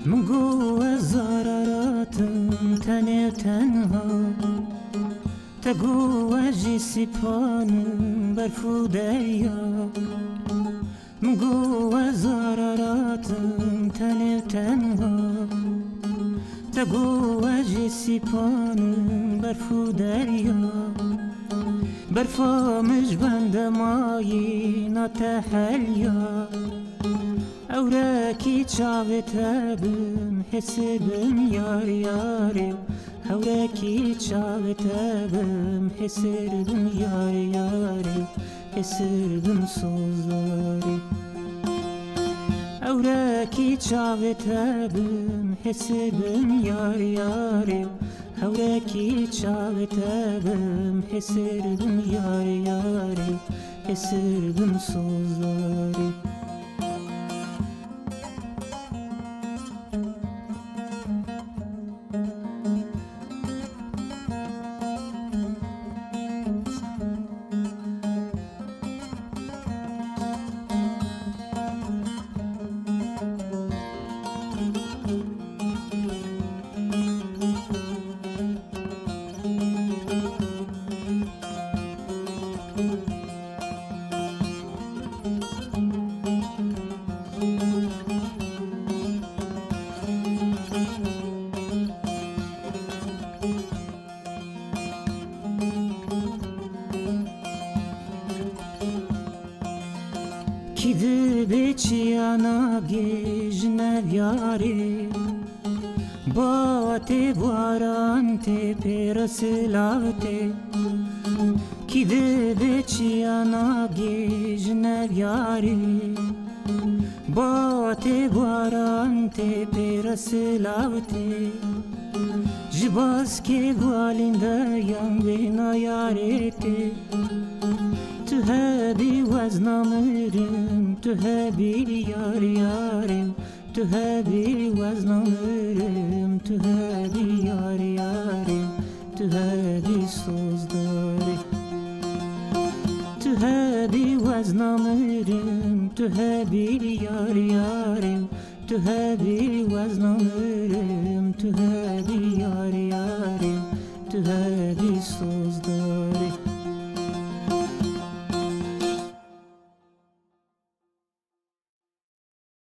مگو زاراراتم تنه تنها تگو اجی سپانم برفو دریا مگو زاراراتم تنه تنها تگو اجی سپانم برفو دریا برفا مش بند مایی نتحلیا اوراکی چاوته بم حسر بم یار یاری اوراکی چاوته بم حسر بم یار یاری حسر بم سوزاری اوراکی چاوته بم حسر بم یار یاری اوراکی چاوته بم حسر بم یار یاری حسر بم سوزاری Kidi beçiyana gejne vyare Bate varante peraslavte Kidi beçiyana gejne vyare Bate varante peraslavte Jibaske valinde yan bena yarete تهابي وزنامرم تهابي يار يارم تهابي وزنامرم تهابي يار يارم تهابي سوزداري تهابي وزنامرم تهابي يار يارم تهابي وزنامرم تهابي يار يارم تهابي سوزداري